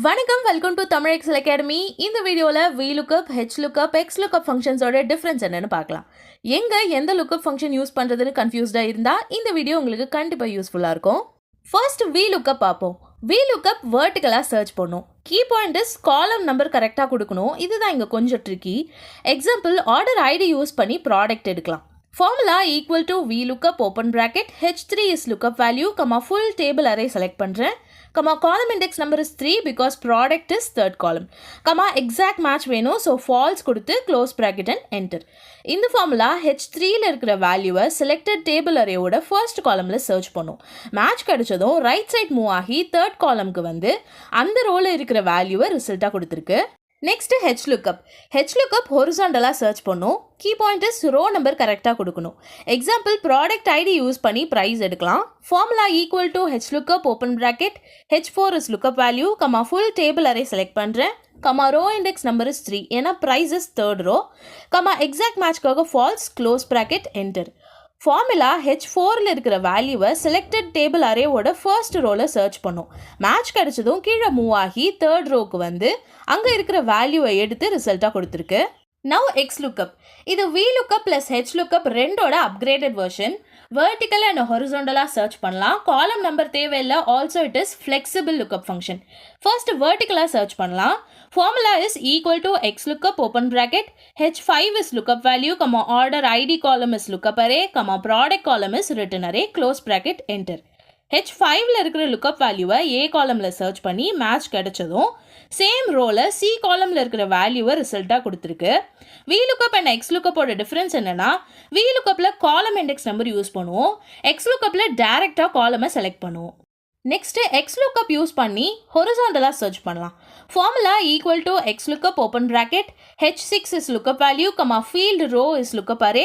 வணக்கம், welcome to Tamil excel academy. இந்த வீடியோவில் VLOOKUP, HLOOKUP, XLOOKUP ஃபங்க்ஷன்ஸோட டிஃப்ரென்ஸ் என்னன்னு பார்க்கலாம். எந்த லுக்கப் ஃபங்க்ஷன் யூஸ் பண்ணுறதுன்னு கன்ஃபியூஸ்டாக இருந்தால் இந்த வீடியோ உங்களுக்கு கண்டிப்பாக யூஸ்ஃபுல்லாக இருக்கும். ஃபர்ஸ்ட் VLOOKUP பார்ப்போம். VLOOKUP வெர்டிகலாக சர்ச் பண்ணும். Key point is column number கரெக்டாக கொடுக்கணும். இதுதான் இங்கே கொஞ்சம் tricky. Example, order ID use பண்ணி ப்ராடக்ட் எடுக்கலாம். Formula equal to VLOOKUP open bracket H3 is lookup value, full table array select பண்ணுறேன், column index number is 3 because product is third column, exact match வேணும், so false கொடுத்து close bracket and enter. இந்த formula H3ல இருக்கிற வேல்யூவை selected table array ஓட first columnல search பண்ணும். மேட்ச் கிடைச்சதும் right side மூவ் ஆகி third columnக்கு வந்து அந்த ரோல இருக்கிற வேல்யூவை ரிசல்ட்டாக கொடுத்துருக்கு. Next HLOOKUP. HLOOKUP ஹொரிசாண்டலாக சர்ச் பண்ணும். Key point is row number கரெக்டாக கொடுக்கணும். எக்ஸாம்பிள், ப்ராடக்ட் ஐடி யூஸ் பண்ணி ப்ரைஸ் எடுக்கலாம். Formula equal to HLOOKUP open bracket H4 is lookup value, full table array select பண்ணுறேன், ரோ இண்டெக்ஸ் நம்பர் இஸ் 3 ஏன்னா price is third row, exact மேட்ச்க்காக false, close bracket, enter. Formula H4ல இருக்கிற வேல்யூவை selected table அரேவோட first ரோல search பண்ணும். Match கிடைச்சதும் கீழே மூவ் ஆகி தேர்ட் ரோக்கு வந்து அங்கே இருக்கிற வேல்யூவை எடுத்து ரிசல்ட்டாக கொடுத்துருக்கு. Now XLOOKUP. இது VLOOKUP ப்ளஸ் HLOOKUP ரெண்டோட அப்கிரேடட் வெர்ஷன். வெர்டிக்கல் அண்ட் ஹொரிசாண்டலாக சர்ச் பண்ணலாம். காலம் நம்பர் தேவையில்லை. Also it is flexible lookup function. First வெர்டிக்கலாக சர்ச் பண்ணலாம். Formula is equal to XLOOKUP open bracket H5 is lookup value, order ID column is lookup array, product column is return array, close bracket, enter. H5ல இருக்கிற lookup வேல்யூவை A காலம்ல search பண்ணி match கிடைச்சதும் same ரோல C காலம்ல இருக்கிற வேல்யூவை ரிசல்ட்டாக கொடுத்துருக்கு. VLOOKUP and XLOOKUPோட difference என்னன்னா, VLOOKUPல காலம் இண்டெக்ஸ் நம்பர் யூஸ் பண்ணுவோம், XLOOKUPல டைரெக்டாக காலமை செலக்ட் பண்ணுவோம். நெக்ஸ்ட் XLOOKUP யூஸ் பண்ணி ஹொரிசாண்டலாக சர்ச் பண்ணலாம். Formula equal to XLOOKUP open bracket H6 is lookup value, field row is lookup array,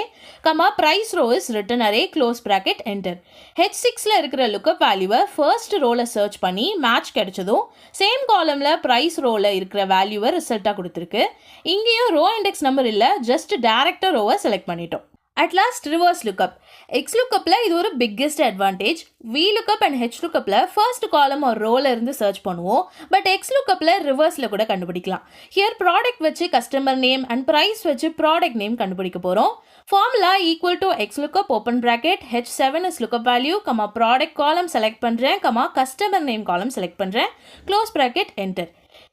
price row is return array, close bracket, enter. H6ல இருக்கிற லுக்கப் வேல்யூவை ஃபர்ஸ்ட் ரோல சர்ச் பண்ணி match கிடைச்சதும் same காலம்ல ப்ரைஸ் ரோல இருக்கிற வேல்யூவை ரிசல்ட்டாக கொடுத்துருக்கு. இங்கேயும் ரோ இண்டெக்ஸ் நம்பர் இல்லை, ஜஸ்ட் டேரக்டாக ரோவை செலக்ட் பண்ணிட்டோம். At last, reverse lookup. XLOOKUPல இது ஒரு biggest advantage. VLOOKUP and HLOOKUPல first column or rowல இருந்து search பண்ணுவோம். But XLOOKUPல reverseல கூட கண்டுபிடிக்கலாம். Here product வச்சு customer name and price வச்சு product name கண்டுபிடிக்க போறோம். Formula equal to XLOOKUP open bracket H7 is lookup value, product column select பண்றேன், customer name column select பண்றேன், close bracket, enter.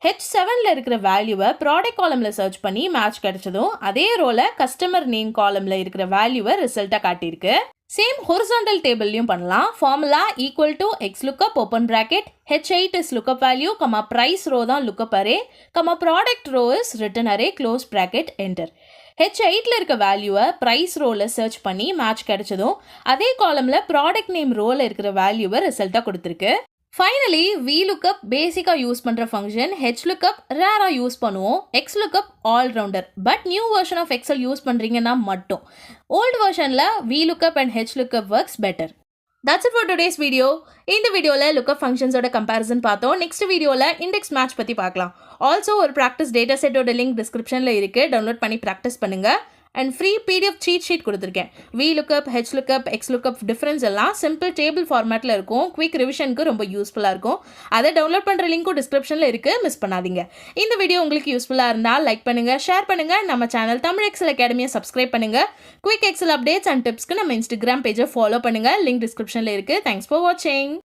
H7ல இருக்கிற வேல்யூவை ப்ராடக்ட் காலம்ல சர்ச் பண்ணி மேட்ச் கிடைச்சதும் அதே ரோல கஸ்டமர் நேம் காலம்ல இருக்கிற வேல்யூவை ரிசல்ட்டாக காட்டியிருக்கு. சேம் ஹொரிசாண்டல் டேபிள்லையும் பண்ணலாம். Formula equal to XLOOKUP open bracket H8 is lookup value, price row தான் lookup array, product row is return array, close bracket, enter. H8ல இருக்க வேல்யூவை ப்ரைஸ் ரோல சர்ச் பண்ணி மேட்ச் கிடைச்சதும் அதே காலம்ல ப்ராடக்ட் நேம் ரோல இருக்கிற வேல்யூவை ரிசல்ட்டாக கொடுத்துருக்கு. ஃபைனலி VLOOKUP பேசிக்காக யூஸ் பண்ணுற ஃபங்க்ஷன், HLOOKUP ரேராக யூஸ் பண்ணுவோம், XLOOKUP all rounder. But new version of excel use பண்ணுறீங்கன்னா மட்டும். ஓல்டு வெர்ஷனில் VLOOKUP and HLOOKUP works better. That's it for today's video. இந்த வீடியோவில் லுக்கப் ஃபங்க்ஷன்ஸோட கம்பேரிசன் பார்த்தோம். நெக்ஸ்ட் வீடியோவில் இண்டெக்ஸ் மேட்ச் பற்றி பார்க்கலாம். ஆல்சோ ஒரு ப்ராக்டிஸ் டேட்டா செட்டோட லிங்க் டிஸ்கிரிப்ஷனில் இருக்குது, டவுன்லோட் பண்ணி ப்ராக்டிஸ் பண்ணுங்கள். And free PDF seat sheet கொடுத்துருக்கேன். VLOOKUP, HLOOKUP, XLOOKUP டிஃப்ரென்ஸ் எல்லாம் சிம்பிள் டேபிள் ஃபார்மேட்டில் இருக்கும். குவிக் ரிவிஷனுக்கு ரொம்ப யூஸ்ஃபுல்லாக இருக்கும். அதை டவுன்லோட் பண்ணுற லிங்க்கும் டிஸ்கிரிப்ஷனில் இருக்குது, மிஸ் பண்ணாதீங்க. இந்த வீடியோ உங்களுக்கு யூஸ்ஃபுல்லாக இருந்தால் லைக் பண்ணுங்கள், ஷேர் பண்ணுங்கள். நம்ம சேனல் தமிழ் எக்ஸல் அகாடமியை சப்ஸ்கிரைப் பண்ணுங்கள். குவிக் எக்ஸல் அப்டேட்ஸ் அண்ட் டிப்ஸ்க்கு நம்ம இன்ஸ்டாகிராம் பேஜை ஃபாலோ பண்ணுங்கள். லிங்க் டிஸ்கிரிப்ஷனில் இருக்குது. தேங்க்ஸ் ஃபார் வாட்சிங்.